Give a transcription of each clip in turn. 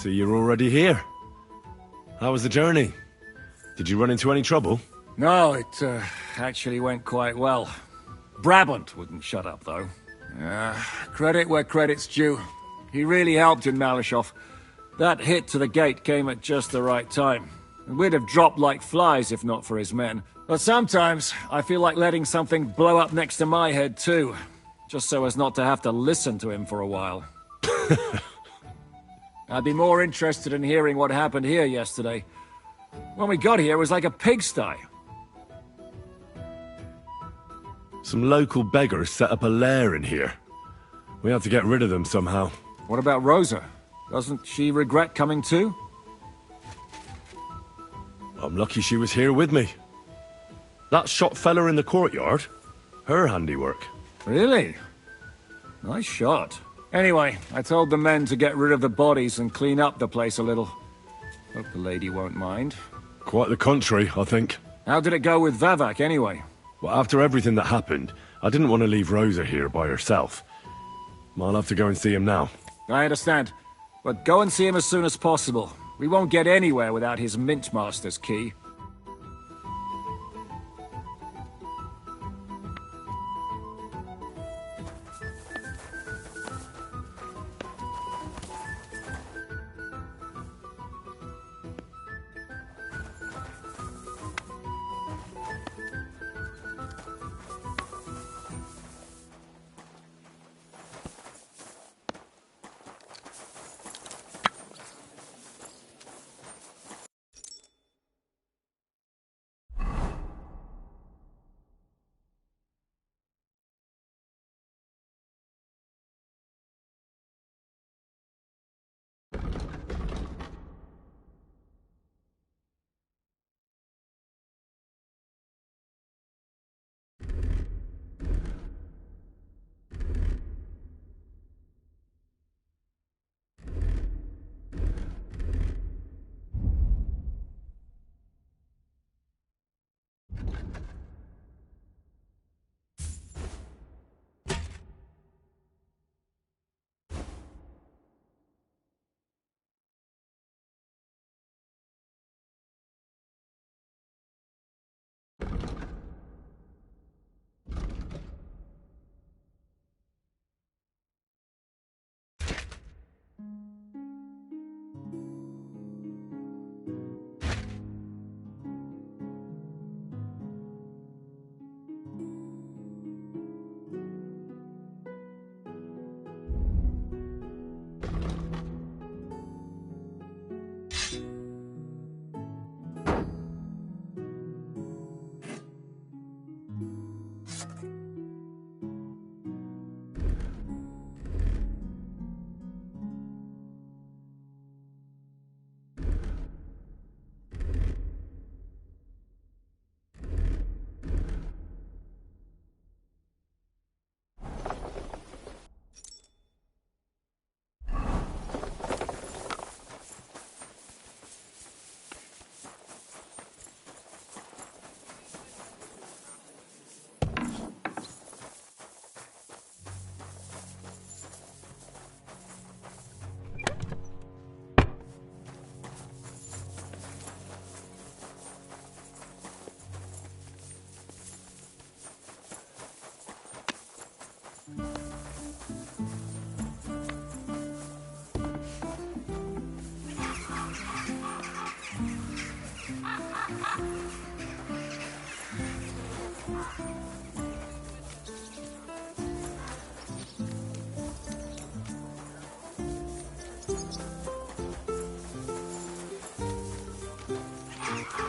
See, you're already here. How was the journey? Did you run into any trouble? No, it actually went quite well. Brabant wouldn't shut up, though. Credit where credit's due. He really helped in Malishov. That hit to the gate came at just the right time. And we'd have dropped like flies if not for his men. But sometimes, I feel like letting something blow up next to my head too. Just so as not to have to listen to him for a while. I'd be more interested in hearing what happened here yesterday. When we got here, it was like a pigsty. Some local beggars set up a lair in here. We had to get rid of them somehow. What about Rosa? Doesn't she regret coming too? I'm lucky she was here with me. That shot fella in the courtyard, her handiwork. Really? Nice shot. Anyway, I told the men to get rid of the bodies and clean up the place a little. Hope the lady won't mind. Quite the contrary, I think. How did it go with Vavak, anyway? Well, after everything that happened, I didn't want to leave Rosa here by herself. I'll have to go and see him now. I understand. But go and see him as soon as possible. We won't get anywhere without his Mintmaster's key.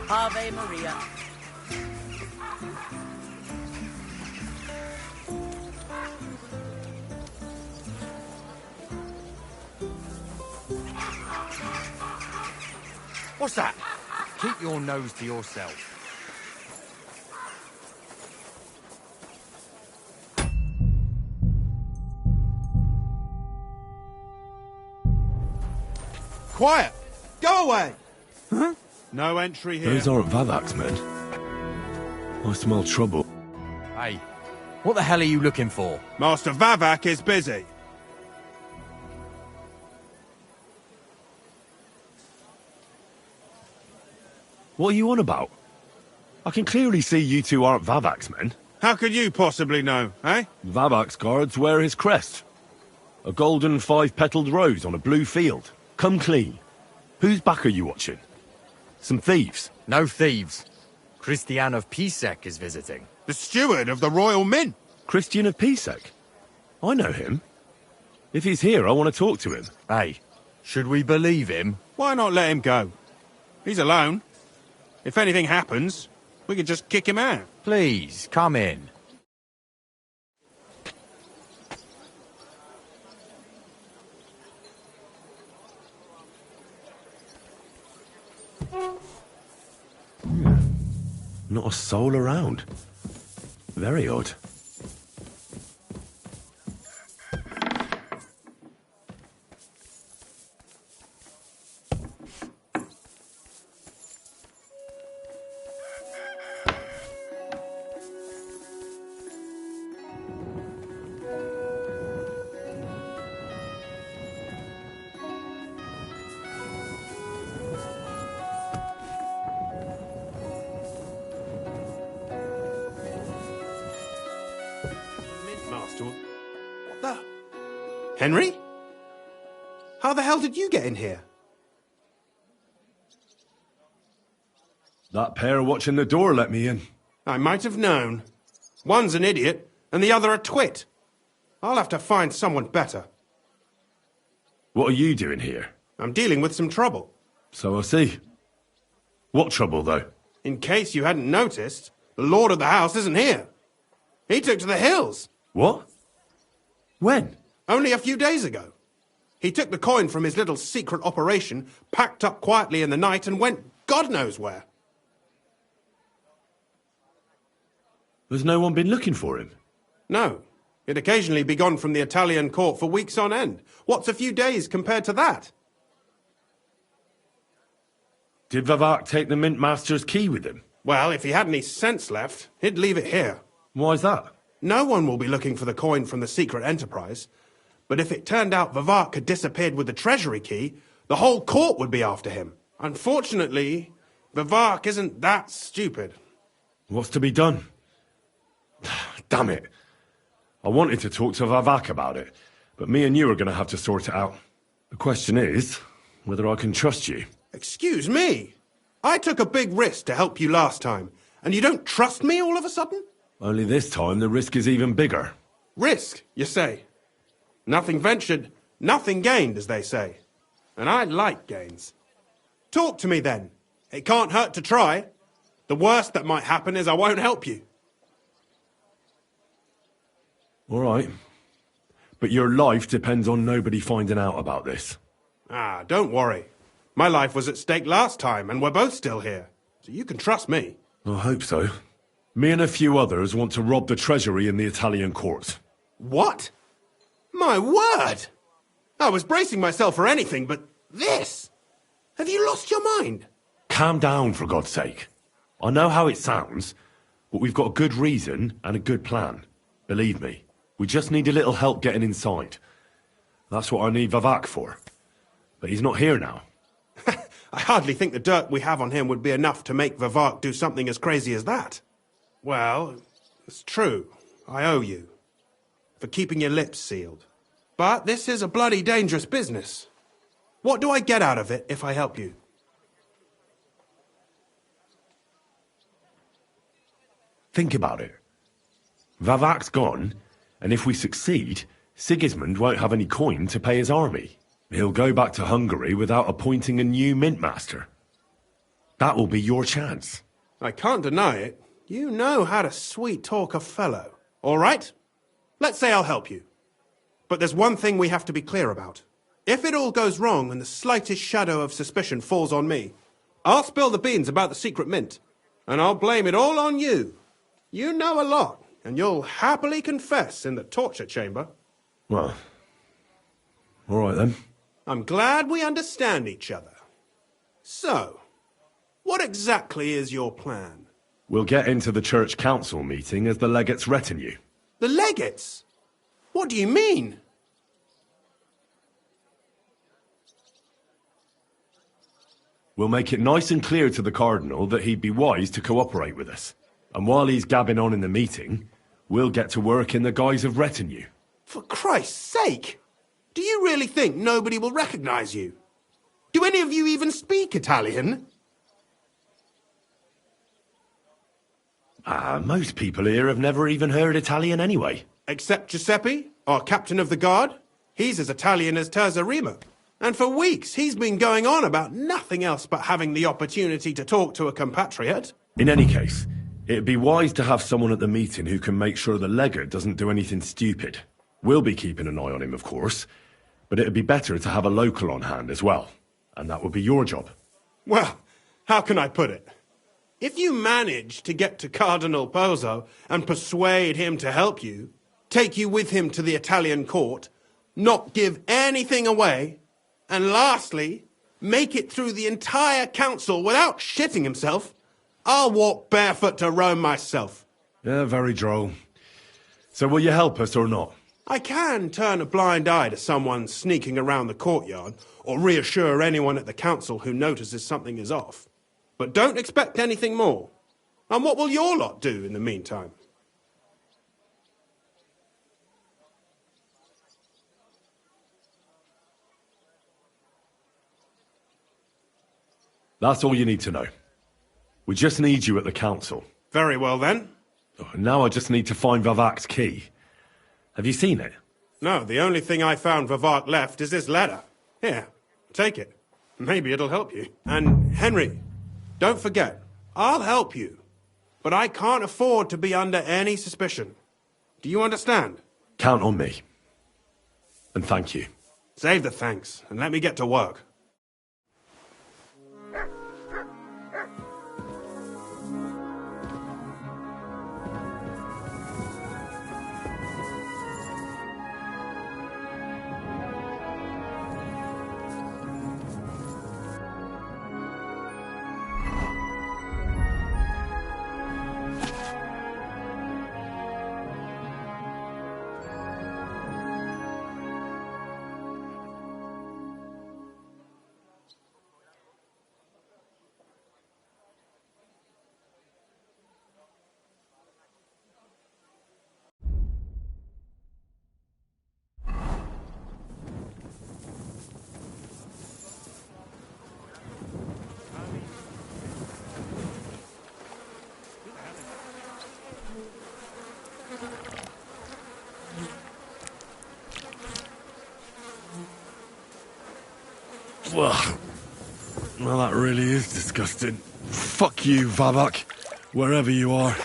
Ave Maria. What's that? Keep your nose to yourself. Quiet! Go away! Huh? No entry here. Those aren't Vavak's men. I smell trouble. Hey, what the hell are you looking for? Master Vavak is busy. What are you on about? I can clearly see you two aren't Vavak's men. How could you possibly know, eh? Vavak's guards wear his crest. A golden five-petaled rose on a blue field. Come clean. Whose back are you watching? Some thieves? No thieves. Christian of Pisek is visiting. The steward of the Royal Mint. Christian of Pisek? I know him. If he's here, I want to talk to him. Hey, should we believe him? Why not let him go? He's alone. If anything happens, we could just kick him out. Please, come in. Not a soul around. Very odd. What the? Henry? How the hell did you get in here? That pair watching the door let me in. I might have known. One's an idiot, and the other a twit. I'll have to find someone better. What are you doing here? I'm dealing with some trouble. So I see. What trouble, though? In case you hadn't noticed, the lord of the house isn't here. He took to the hills. What? When? Only a few days ago. He took the coin from his little secret operation, packed up quietly in the night, and went God knows where. Has no one been looking for him? No. He'd occasionally be gone from the Italian court for weeks on end. What's a few days compared to that? Did Vavak take the Mint Master's key with him? Well, if he had any sense left, he'd leave it here. Why's that? No one will be looking for the coin from the secret enterprise. But if it turned out Vavak had disappeared with the treasury key, the whole court would be after him. Unfortunately, Vavak isn't that stupid. What's to be done? Damn it. I wanted to talk to Vavak about it, but me and you are going to have to sort it out. The question is whether I can trust you. Excuse me? I took a big risk to help you last time, and you don't trust me all of a sudden? Only this time the risk is even bigger. Risk, you say? Nothing ventured, nothing gained, as they say. And I like gains. Talk to me then. It can't hurt to try. The worst that might happen is I won't help you. All right. But your life depends on nobody finding out about this. Ah, don't worry. My life was at stake last time, and we're both still here. So you can trust me. I hope so. Me and a few others want to rob the treasury in the Italian court. What? My word! I was bracing myself for anything, but this? Have you lost your mind? Calm down, for God's sake. I know how it sounds, but we've got a good reason and a good plan. Believe me, we just need a little help getting inside. That's what I need Vavak for. But he's not here now. I hardly think the dirt we have on him would be enough to make Vavak do something as crazy as that. Well, it's true. I owe you. For keeping your lips sealed. But this is a bloody dangerous business. What do I get out of it if I help you? Think about it. Vavak's gone, and if we succeed, Sigismund won't have any coin to pay his army. He'll go back to Hungary without appointing a new mint master. That will be your chance. I can't deny it. You know how to sweet-talk a fellow. All right? Let's say I'll help you. But there's one thing we have to be clear about. If it all goes wrong and the slightest shadow of suspicion falls on me, I'll spill the beans about the secret mint, and I'll blame it all on you. You know a lot, and you'll happily confess in the torture chamber. Well, all right then. I'm glad we understand each other. So, what exactly is your plan? We'll get into the church council meeting as the legate's retinue. The legates? What do you mean? We'll make it nice and clear to the Cardinal that he'd be wise to cooperate with us. And while he's gabbing on in the meeting, we'll get to work in the guise of retinue. For Christ's sake! Do you really think nobody will recognize you? Do any of you even speak Italian? Most people here have never even heard Italian anyway. Except Giuseppe, our captain of the guard. He's as Italian as Terzarima. And for weeks, he's been going on about nothing else but having the opportunity to talk to a compatriot. In any case, it'd be wise to have someone at the meeting who can make sure the legate doesn't do anything stupid. We'll be keeping an eye on him, of course, but it'd be better to have a local on hand as well. And that would be your job. Well, how can I put it? If you manage to get to Cardinal Pozzo and persuade him to help you, take you with him to the Italian court, not give anything away, and lastly, make it through the entire council without shitting himself, I'll walk barefoot to Rome myself. Yeah, very droll. So will you help us or not? I can turn a blind eye to someone sneaking around the courtyard, or reassure anyone at the council who notices something is off. But don't expect anything more. And what will your lot do in the meantime? That's all you need to know. We just need you at the council. Very well then. Now I just need to find Vavak's key. Have you seen it? No, the only thing I found Vavak left is this letter. Here, take it. Maybe it'll help you. And Henry, don't forget, I'll help you. But I can't afford to be under any suspicion. Do you understand? Count on me. And thank you. Save the thanks, and let me get to work. Well, that really is disgusting. Fuck you, Vavak, wherever you are.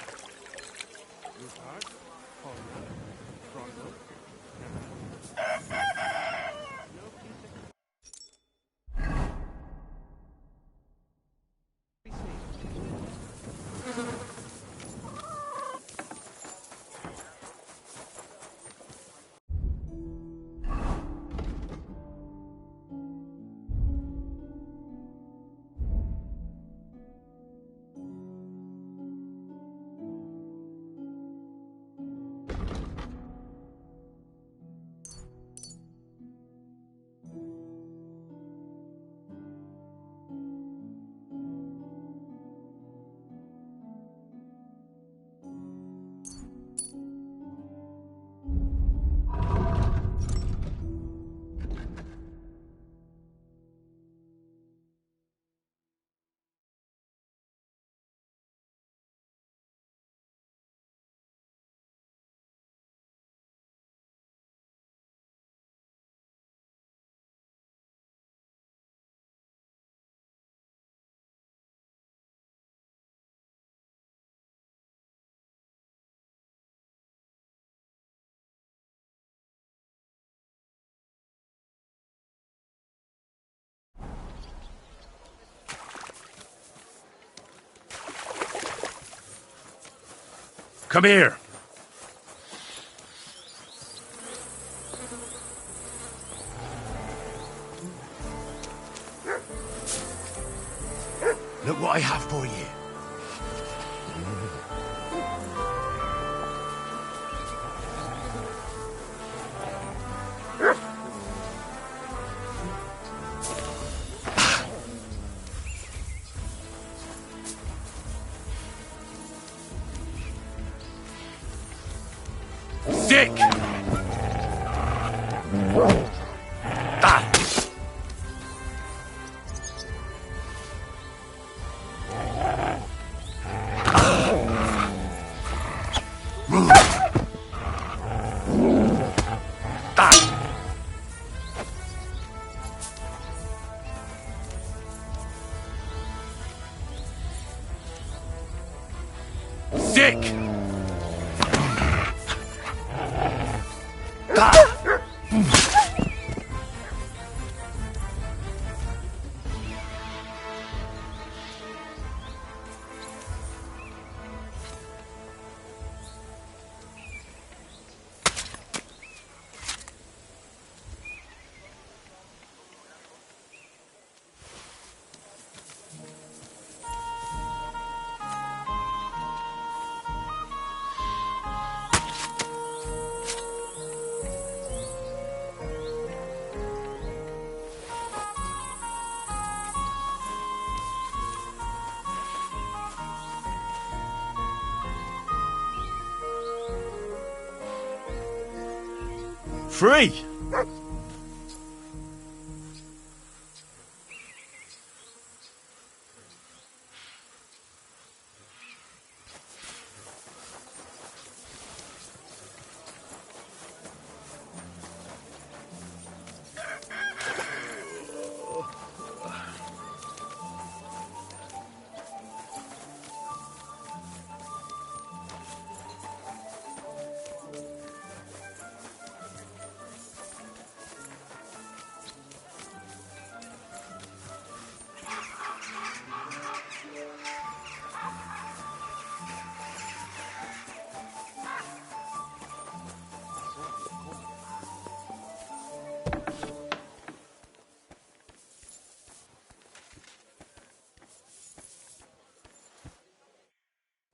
Come here. Look what I have for you. Sick! Ah! Sick! Free!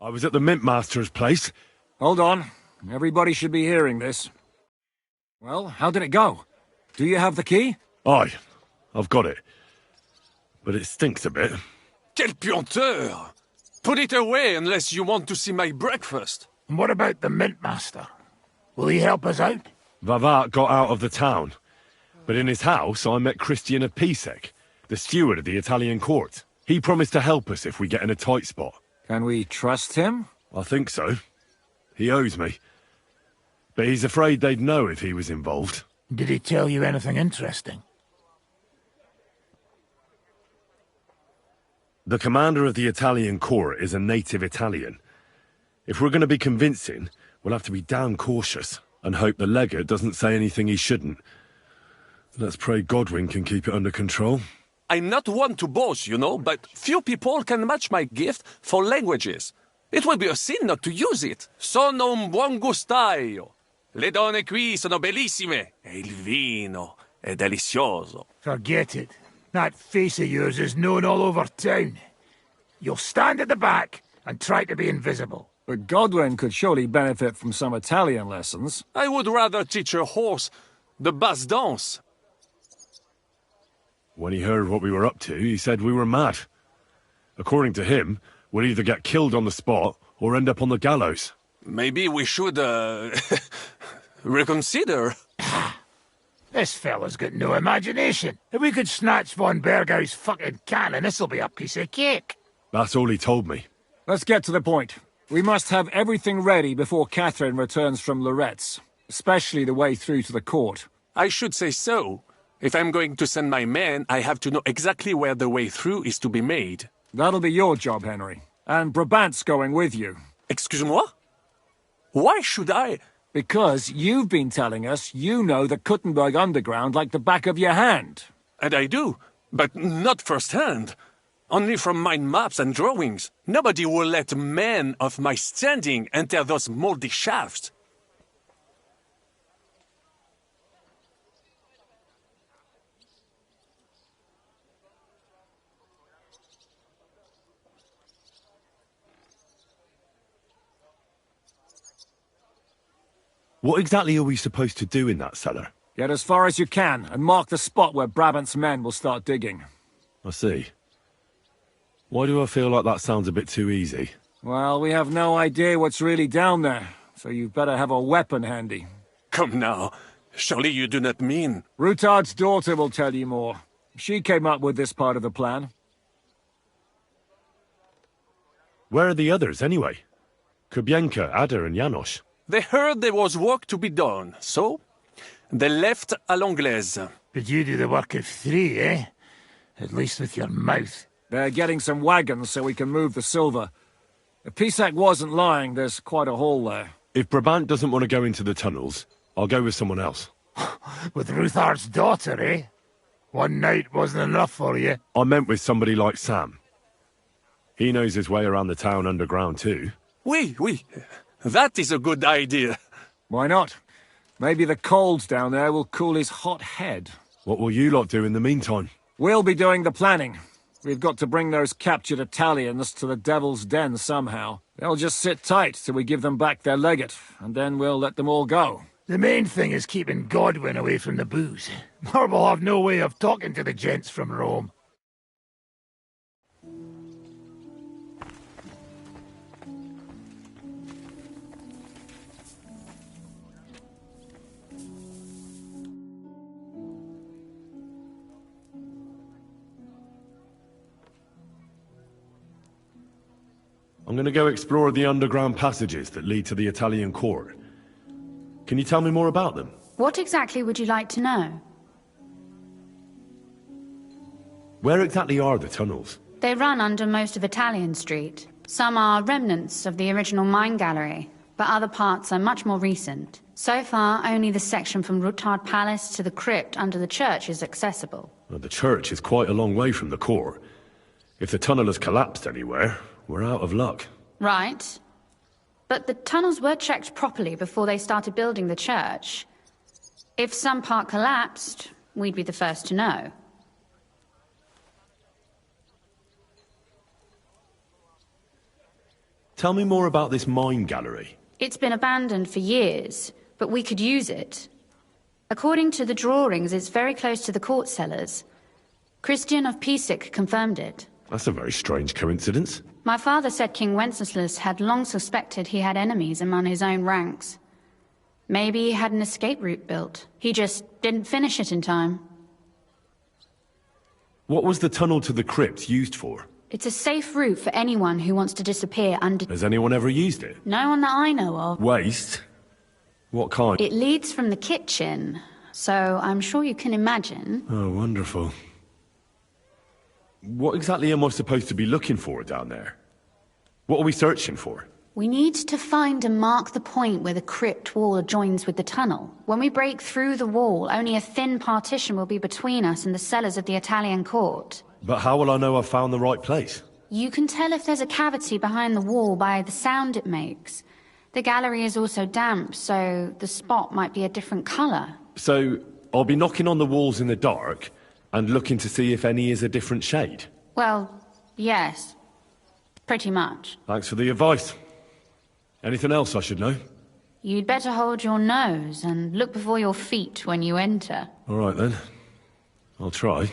I was at the Mint Master's place. Hold on. Everybody should be hearing this. Well, how did it go? Do you have the key? Aye, I've got it. But it stinks a bit. Quel puanteur! Put it away unless you want to see my breakfast. And what about the Mint Master? Will he help us out? Vavat got out of the town. But in his house, I met Christian of Pisek, the steward of the Italian court. He promised to help us if we get in a tight spot. Can we trust him? I think so. He owes me. But he's afraid they'd know if he was involved. Did he tell you anything interesting? The commander of the Italian court is a native Italian. If we're going to be convincing, we'll have to be damn cautious and hope the legate doesn't say anything he shouldn't. Let's pray Godwin can keep it under control. I'm not one to boast, you know, but few people can match my gift for languages. It would be a sin not to use it. Sono un buon gustaio. Le donne qui sono bellissime. E il vino è delizioso. Forget it. That face of yours is known all over town. You'll stand at the back and try to be invisible. But Godwin could surely benefit from some Italian lessons. I would rather teach a horse the basse danse. When he heard what we were up to, he said we were mad. According to him, we'll either get killed on the spot or end up on the gallows. Maybe we should, reconsider. This fella's got no imagination. If we could snatch von Bergau's fucking cannon, this'll be a piece of cake. That's all he told me. Let's get to the point. We must have everything ready before Catherine returns from Loretz, especially the way through to the court. I should say so. If I'm going to send my men, I have to know exactly where the way through is to be made. That'll be your job, Henry. And Brabant's going with you. Excuse-moi? Why should I? Because you've been telling us you know the Kuttenberg underground like the back of your hand. And I do, but not firsthand. Only from mind maps and drawings. Nobody will let men of my standing enter those moldy shafts. What exactly are we supposed to do in that cellar? Get as far as you can and mark the spot where Brabant's men will start digging. I see. Why do I feel like that sounds a bit too easy? Well, we have no idea what's really down there. so you'd better have a weapon handy. Come now. Surely you do not mean... Rutard's daughter will tell you more. She came up with this part of the plan. Where are the others, anyway? Kubienka, Ada, and Janos. They heard there was work to be done, so... they left à l'anglaise. But you do the work of 3, eh? At least with your mouth. They're getting some wagons so we can move the silver. If Pisak wasn't lying, there's quite a haul there. If Brabant doesn't want to go into the tunnels, I'll go with someone else. With Ruthar's daughter, eh? One night wasn't enough for you. I meant with somebody like Sam. He knows his way around the town underground too. Oui. That is a good idea. Why not? Maybe the cold down there will cool his hot head. What will you lot do in the meantime? We'll be doing the planning. We've got to bring those captured Italians to the Devil's Den somehow. They'll just sit tight till we give them back their legate, and then we'll let them all go. The main thing is keeping Godwin away from the booze. Or we'll have no way of talking to the gents from Rome. I'm going to go explore the underground passages that lead to the Italian court. Can you tell me more about them? What exactly would you like to know? Where exactly are the tunnels? They run under most of Italian Street. Some are remnants of the original mine gallery, but other parts are much more recent. So far, only the section from Rutard Palace to the crypt under the church is accessible. Well, the church is quite a long way from the court. If the tunnel has collapsed anywhere, we're out of luck. Right. But the tunnels were checked properly before they started building the church. If some part collapsed, we'd be the first to know. Tell me more about this mine gallery. It's been abandoned for years, but we could use it. According to the drawings, it's very close to the court cellars. Christian of Pisak confirmed it. That's a very strange coincidence. My father said King Wenceslas had long suspected he had enemies among his own ranks. Maybe he had an escape route built. He just didn't finish it in time. What was the tunnel to the crypt used for? It's a safe route for anyone who wants to disappear under... Has anyone ever used it? No one that I know of. Waste? What kind? It leads from the kitchen, so I'm sure you can imagine. Oh, wonderful. What exactly am I supposed to be looking for down there? What are we searching for? We need to find and mark the point where the crypt wall joins with the tunnel. When we break through the wall, only a thin partition will be between us and the cellars of the Italian court. But how will I know I've found the right place? You can tell if there's a cavity behind the wall by the sound it makes. The gallery is also damp, so the spot might be a different color. So, I'll be knocking on the walls in the dark and looking to see if any is a different shade? Well, yes. Pretty much. Thanks for the advice. Anything else I should know? You'd better hold your nose and look before your feet when you enter. All right then. I'll try.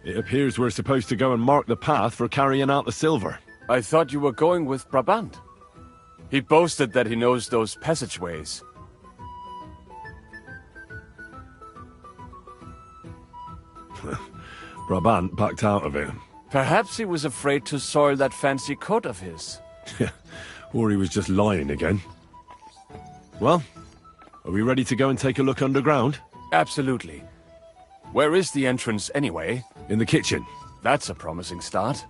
It appears we're supposed to go and mark the path for carrying out the silver. I thought you were going with Brabant. He boasted that he knows those passageways. Brabant backed out of it. Perhaps he was afraid to soil that fancy coat of his. Or he was just lying again. Well, are we ready to go and take a look underground? Absolutely. Where is the entrance anyway? In the kitchen. That's a promising start.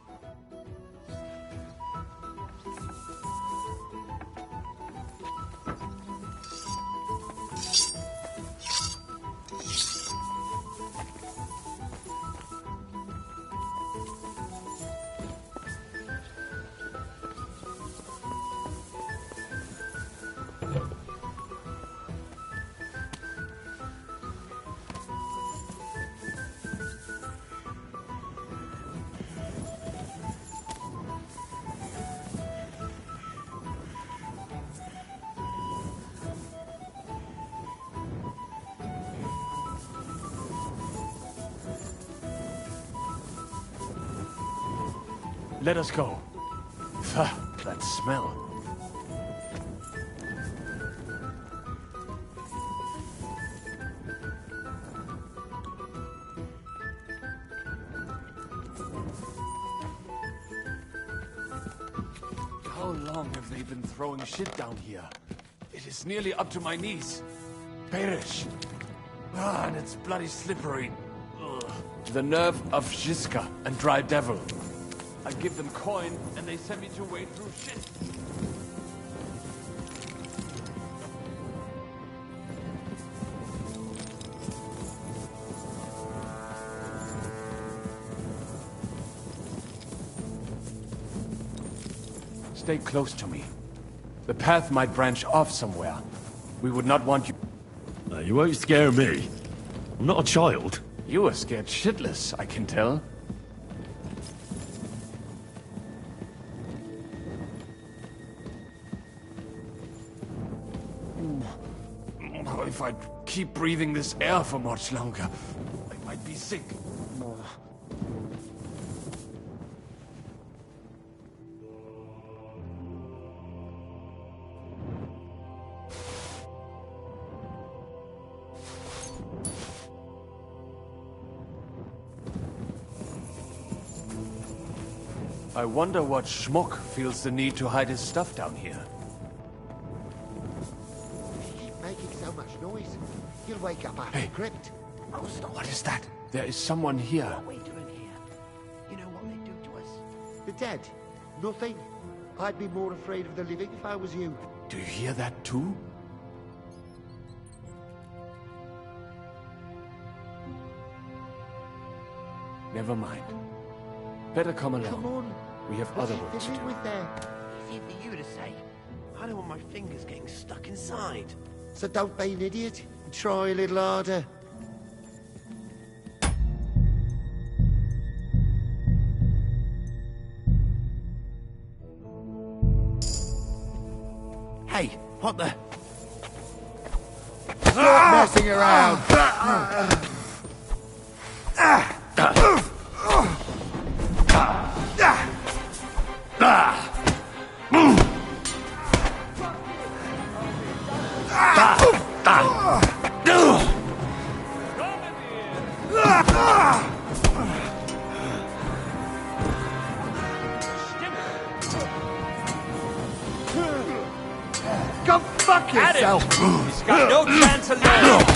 Let us go. That smell. How long have they been throwing shit down here? It is nearly up to my knees. Perish. And it's bloody slippery. Ugh. The nerve of Jiska and Dry Devil. I give them coin, and they send me to wade through shit. Stay close to me. The path might branch off somewhere. We would not want you... You won't scare me. I'm not a child. You are scared shitless, I can tell. If I keep breathing this air for much longer, I might be sick. I wonder what schmuck feels the need to hide his stuff down here. You keep making so much noise. You'll wake up after the crypt. Oh, stop. What is that? There is someone here. What are we doing here? You know what they do to us? The dead? Nothing. I'd be more afraid of the living if I was you. Do you hear that too? Never mind. Better come along. Come on. We have other work What's to he fit do. in with there? Easy for you to say. I don't want my fingers getting stuck inside. So don't be an idiot. Try a little harder. Hey, what the... Stop messing around. Go fuck yourself. He's got no chance of learning.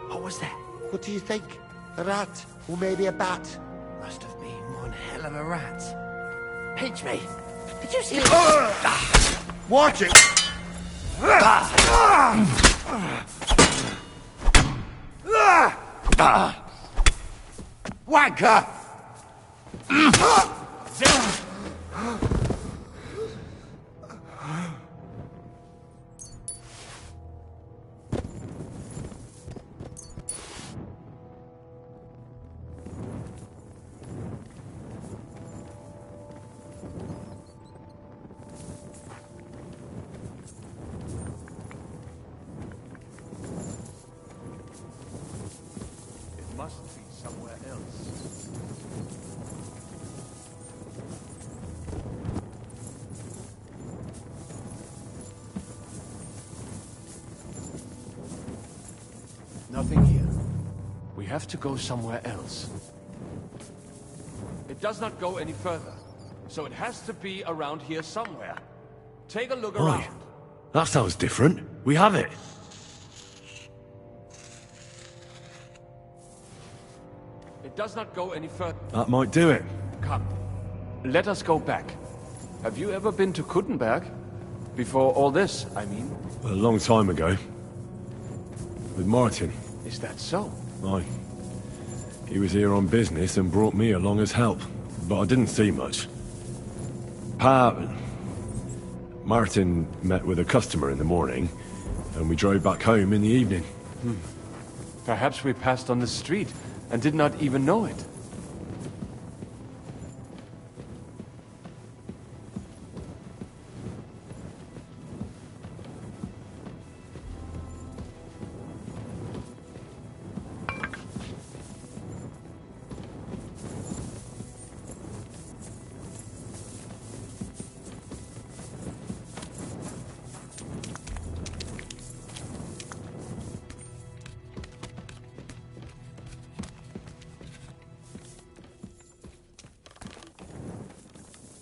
What was that? What do you think? A rat? Or maybe a bat? Must have been one hell of a rat. Pinch me. Did you see it? Watch it! Wanker! It must be somewhere else. Nothing here. We have to go somewhere else. It does not go any further. so it has to be around here somewhere. Take a look Right. around. That sounds different. We have it. It does not go any further. That might do it. Come, let us go back. Have you ever been to Kuttenberg? Before all this, I mean. A long time ago. With Martin. Is that so? Aye. He was here on business and brought me along as help. But I didn't see much. Martin met with a customer in the morning, and we drove back home in the evening. Perhaps we passed on the street and did not even know it.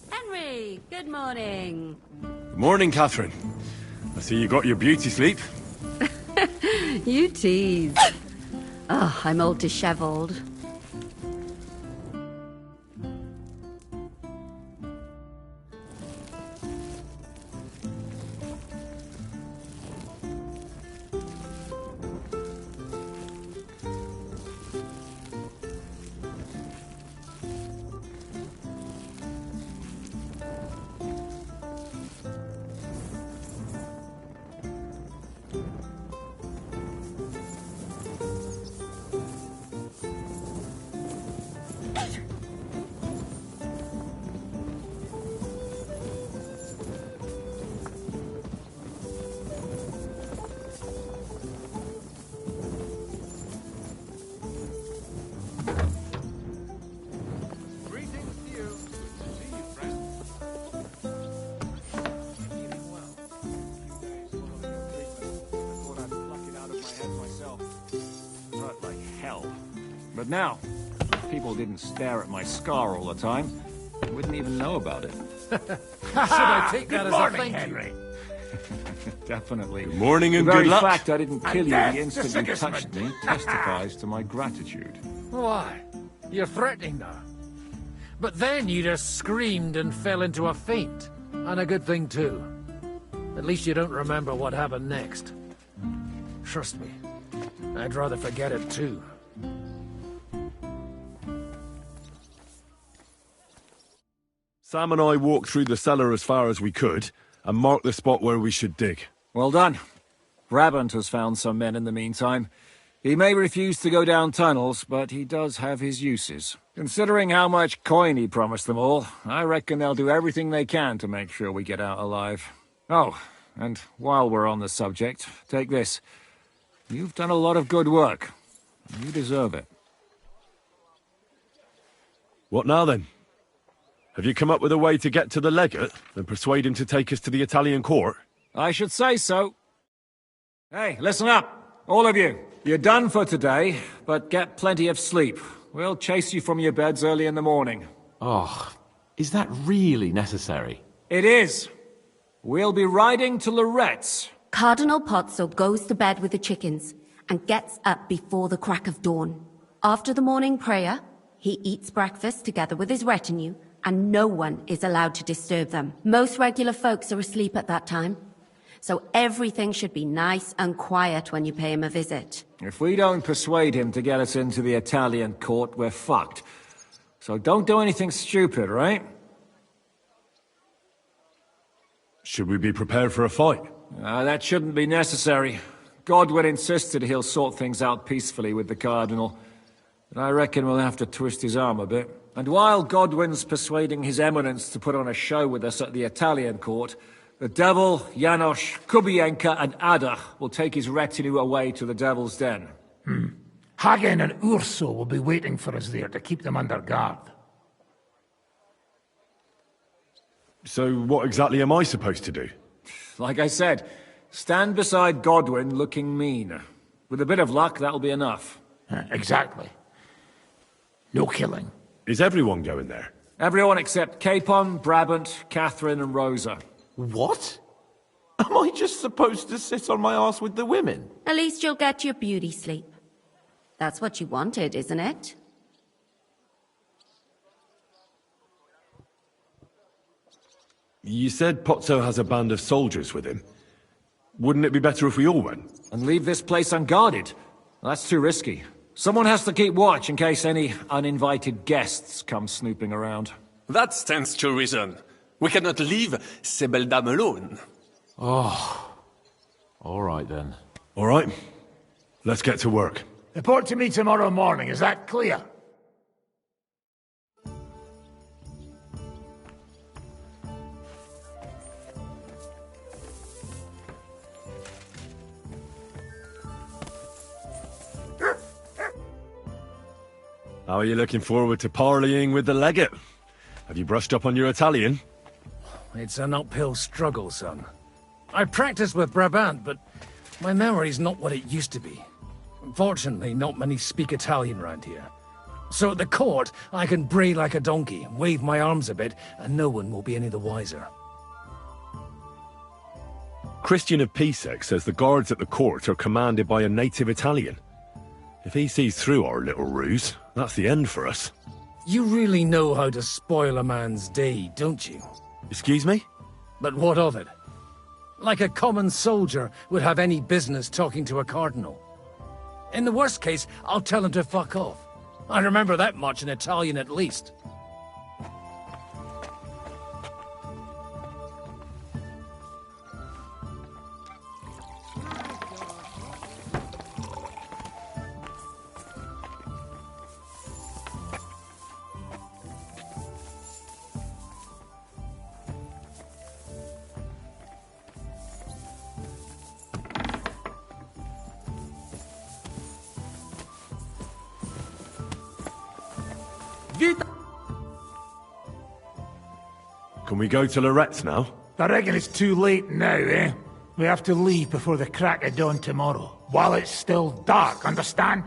Henry, good morning. Morning, Catherine. I see you got your beauty sleep. You tease. Oh, I'm all disheveled. But now, if people didn't stare at my scar all the time, I wouldn't even know about it. Should I take that as a thank you? Henry. Definitely. Good morning and the very good luck. fact I didn't kill you death the to instant you Sigismund. touched me testifies to my gratitude. Why? You're threatening her. But then you just screamed and fell into a faint. And a good thing, too. At least you don't remember what happened next. Trust me, I'd rather forget it, too. Sam and I walked through the cellar as far as we could, and marked the spot where we should dig. Well done. Brabant has found some men in the meantime. He may refuse to go down tunnels, but he does have his uses. Considering how much coin he promised them all, I reckon they'll do everything they can to make sure we get out alive. Oh, and while we're on the subject, take this. You've done a lot of good work. You deserve it. What now, then? Have you come up with a way to get to the legate and persuade him to take us to the Italian court? I should say so. Hey, listen up, all of you. You're done for today, but get plenty of sleep. We'll chase you from your beds early in the morning. Oh, is that really necessary? It is. We'll be riding to Loretz. Cardinal Pozzo goes to bed with the chickens and gets up before the crack of dawn. After the morning prayer, he eats breakfast together with his retinue, and no one is allowed to disturb them. Most regular folks are asleep at that time, so everything should be nice and quiet when you pay him a visit. If we don't persuade him to get us into the Italian court, we're fucked. So don't do anything stupid, right? Should we be prepared for a fight? That shouldn't be necessary. Godwin insisted he'll sort things out peacefully with the Cardinal. But I reckon we'll have to twist his arm a bit. And while Godwin's persuading His Eminence to put on a show with us at the Italian court, the Devil, Janosch, Kubienka, and Ada will take his retinue away to the Devil's Den. Hagen and Urso will be waiting for us there to keep them under guard. So what exactly am I supposed to do? Like I said, stand beside Godwin looking mean. With a bit of luck, that'll be enough. Exactly. No killing. Is everyone going there? Everyone except Capon, Brabant, Catherine, and Rosa. What? Am I just supposed to sit on my arse with the women? At least you'll get your beauty sleep. That's what you wanted, isn't it? You said Pozzo has a band of soldiers with him. Wouldn't it be better if we all went? And leave this place unguarded? That's too risky. Someone has to keep watch in case any uninvited guests come snooping around. That stands to reason. We cannot leave ces belles dames alone. Oh. All right, then. All right. Let's get to work. Report to me tomorrow morning, is that clear? How are you looking forward to parleying with the legate? Have you brushed up on your Italian? It's an uphill struggle, son. I practiced with Brabant, but my memory's not what it used to be. Unfortunately, not many speak Italian round here. So at the court, I can bray like a donkey, wave my arms a bit, and no one will be any the wiser. Christian of Pisek says the guards at the court are commanded by a native Italian. If he sees through our little ruse, that's the end for us. You really know how to spoil a man's day, don't you? Excuse me? But what of it? Like a common soldier would have any business talking to a cardinal. In the worst case, I'll tell him to fuck off. I remember that much in Italian at least. Can we go to Lorette's now? I reckon it's too late now, eh? We have to leave before the crack of dawn tomorrow. While it's still dark, understand?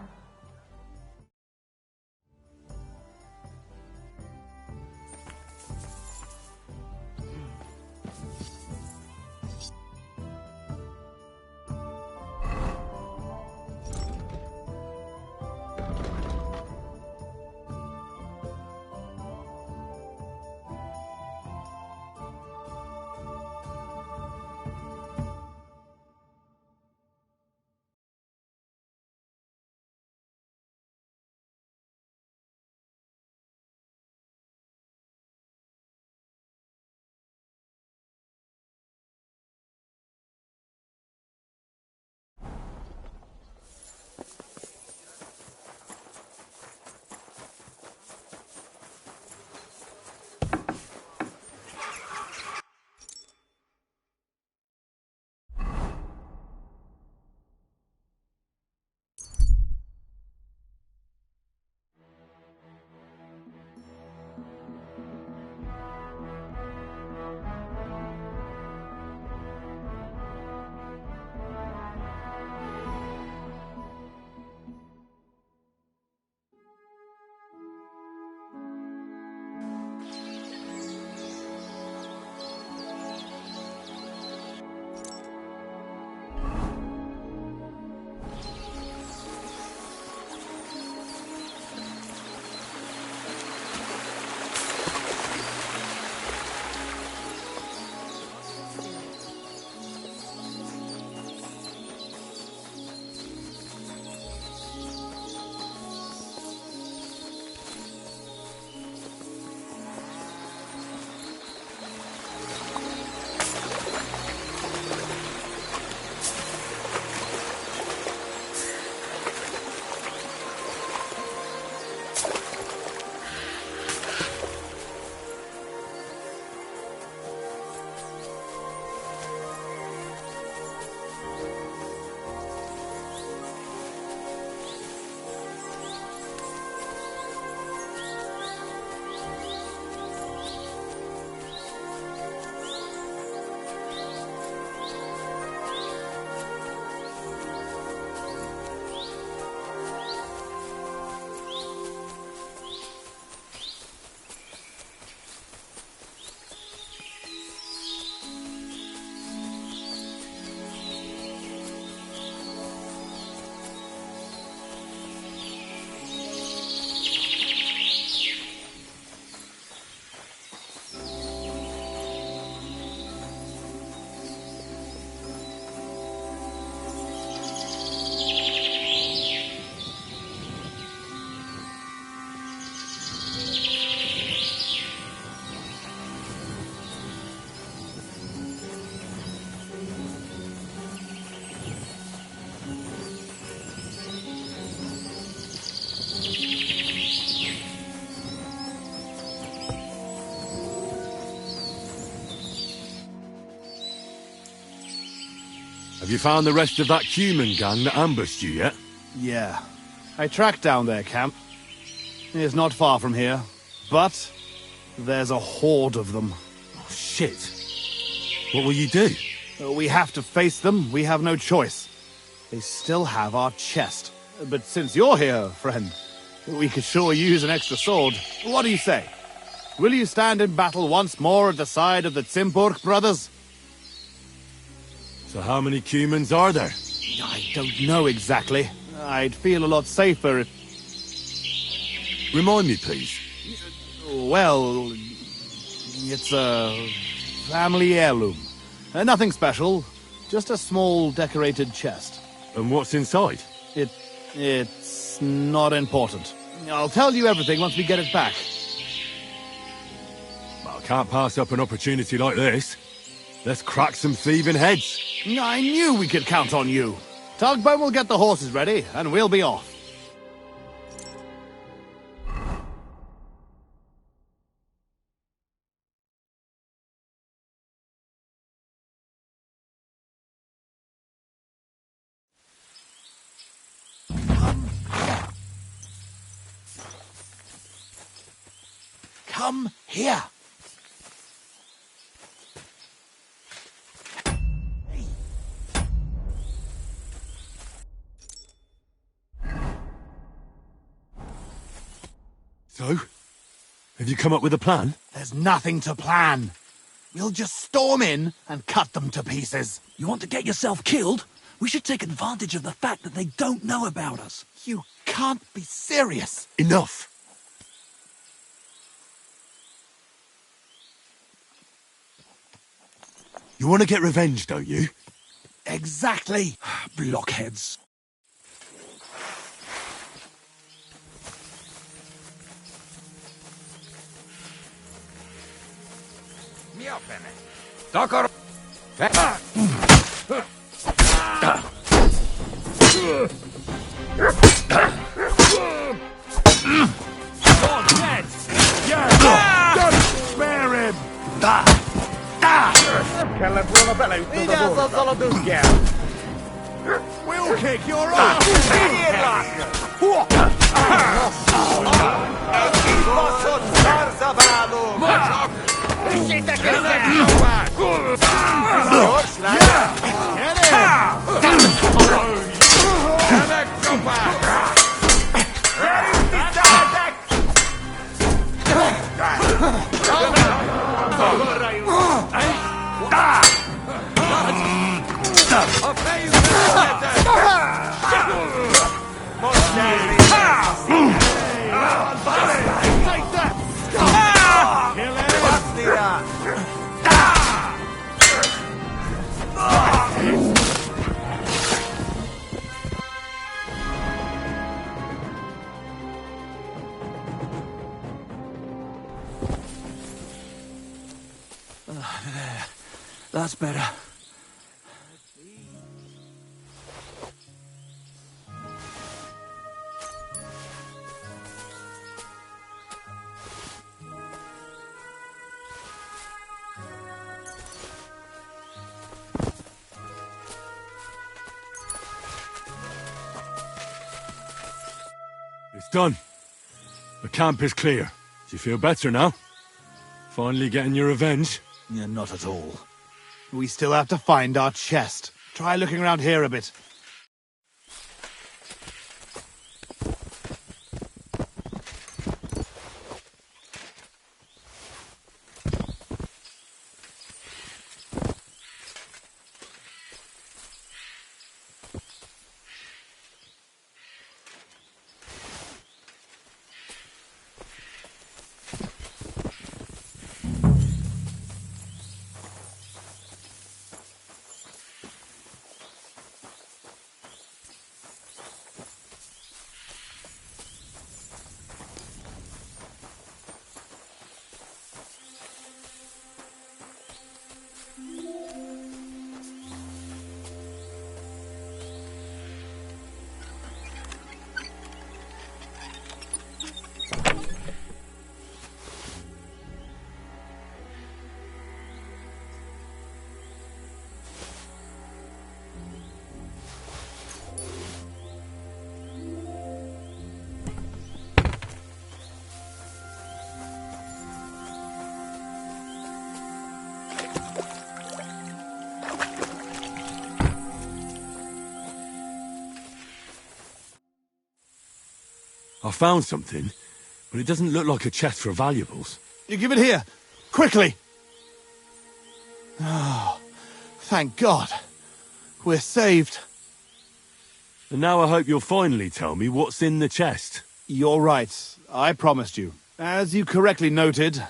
Have you found the rest of that human gang that ambushed you yet? Yeah. I tracked down their camp. It's not far from here, but there's a horde of them. Oh, shit. What will you do? We have to face them. We have no choice. They still have our chest. But since you're here, friend, we could sure use an extra sword. What do you say? Will you stand in battle once more at the side of the Zimburg brothers? So how many humans are there? I don't know exactly. I'd feel a lot safer if... Remind me, please. Well, it's a family heirloom. Nothing special, just a small decorated chest. And what's inside? It's not important. I'll tell you everything once we get it back. I can't pass up an opportunity like this. Let's crack some thieving heads. I knew we could count on you. Tugboat will get the horses ready, and we'll be off. Come here. So? Have you come up with a plan? There's nothing to plan. We'll just storm in and cut them to pieces. You want to get yourself killed? We should take advantage of the fact that they don't know about us. You can't be serious. Enough. You want to get revenge, don't you? Exactly. Blockheads. Spare him! We'll kick your ass! That's better. It's done. The camp is clear. Do you feel better now? Finally getting your revenge? Yeah, not at all. We still have to find our chest. Try looking around here a bit. I found something, but it doesn't look like a chest for valuables. You give it here, quickly! Oh, thank God. We're saved. And now I hope you'll finally tell me what's in the chest. You're right. I promised you. As you correctly noted,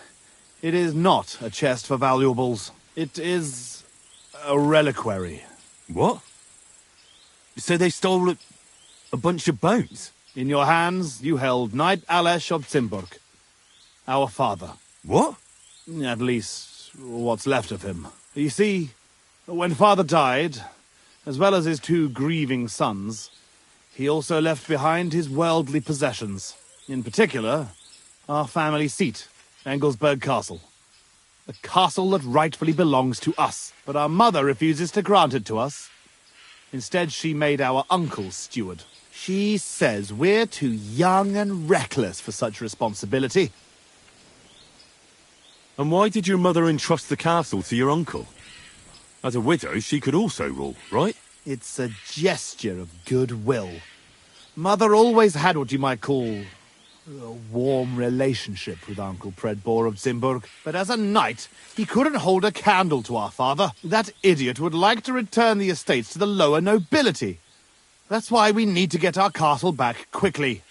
it is not a chest for valuables. It is a reliquary. What? So they stole a bunch of bones? In your hands, you held Knight Alesh of Zimburg, our father. What? At least, what's left of him. You see, when father died, as well as his 2 grieving sons, he also left behind his worldly possessions. In particular, our family seat, Engelsberg Castle. A castle that rightfully belongs to us, but our mother refuses to grant it to us. Instead, she made our uncle steward. She says we're too young and reckless for such responsibility. And why did your mother entrust the castle to your uncle? As a widow, she could also rule, right? It's a gesture of goodwill. Mother always had what you might call a warm relationship with Uncle Predbor of Zimburg, but as a knight, he couldn't hold a candle to our father. That idiot would like to return the estates to the lower nobility. That's why we need to get our castle back quickly.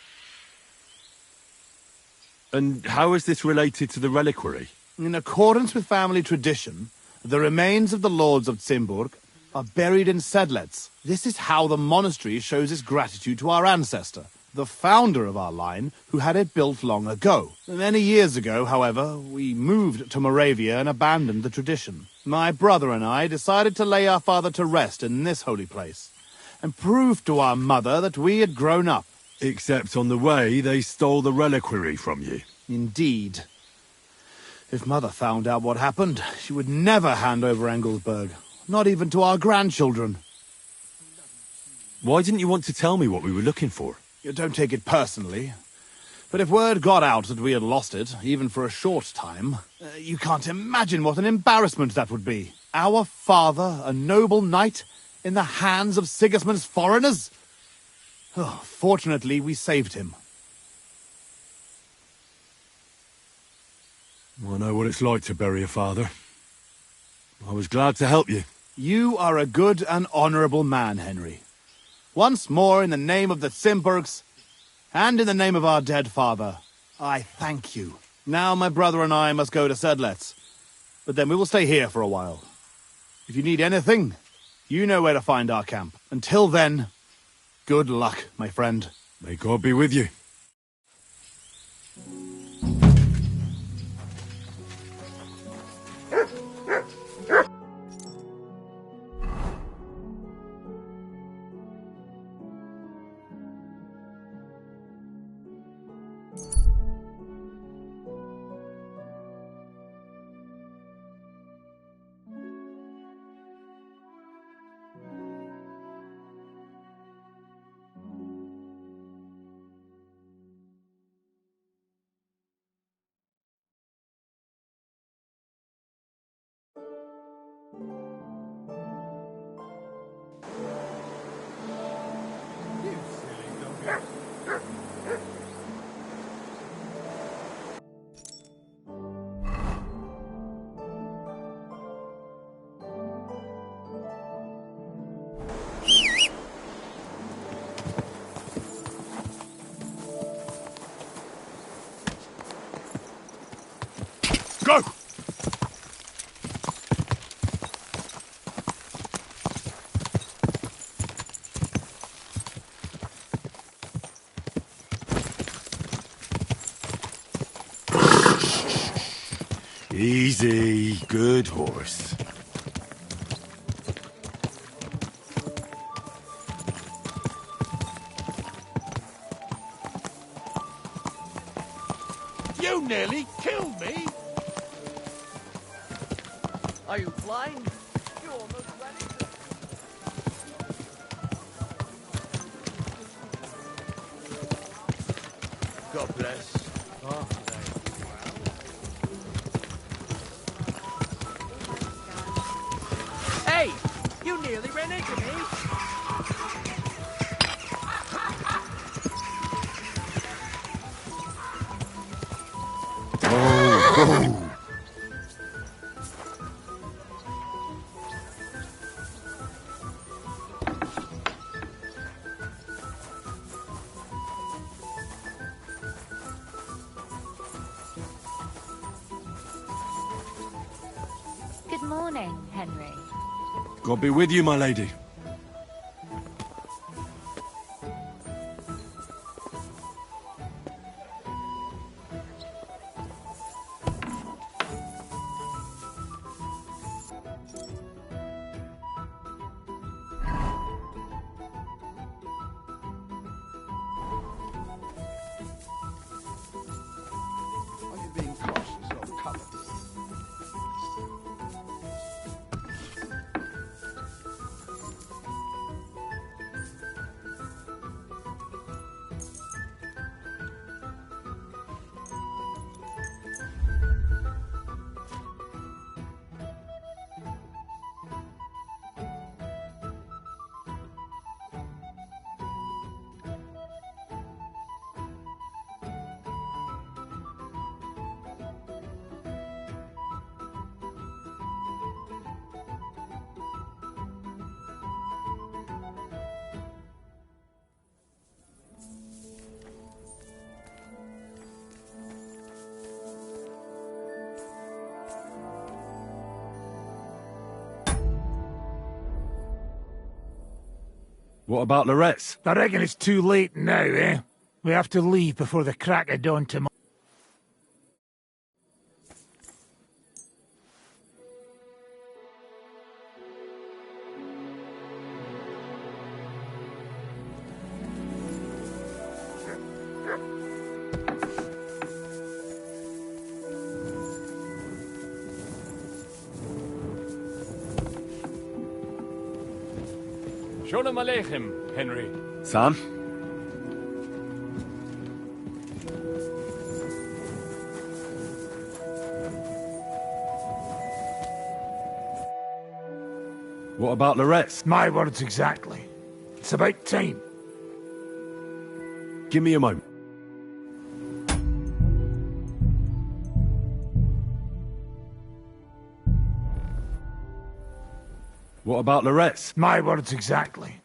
And how is this related to the reliquary? In accordance with family tradition, the remains of the lords of Zimburg are buried in sedlets. This is how the monastery shows its gratitude to our ancestor, the founder of our line, who had it built long ago. Many years ago, however, we moved to Moravia and abandoned the tradition. My brother and I decided to lay our father to rest in this holy place, and prove to our mother that we had grown up. Except on the way, they stole the reliquary from you. Indeed. If Mother found out what happened, she would never hand over Engelsberg, not even to our grandchildren. Why didn't you want to tell me what we were looking for? You don't take it personally, but if word got out that we had lost it, even for a short time, you can't imagine what an embarrassment that would be. Our father, a noble knight, in the hands of Sigismund's foreigners? Oh, fortunately, we saved him. I know what it's like to bury a father. I was glad to help you. You are a good and honourable man, Henry. Once more, in the name of the Zimburgs, and in the name of our dead father, I thank you. Now my brother and I must go to Sedlets, but then we will stay here for a while. If you need anything, you know where to find our camp. Until then, good luck, my friend. May God be with you. Go! Easy, good horse. You nearly killed me! Are you blind? You're almost ready to... God bless. Hey! You nearly ran into me! Oh. Good morning, Henry. God be with you, my lady. Are you being cautious or cowardly? What about Loretz? I reckon it's too late now, eh? We have to leave before the crack of dawn tomorrow. Shalom Aleichem, Henry. Sam? What about Loretz? My words exactly. It's about time. Give me a moment. What about Loretz? My words exactly.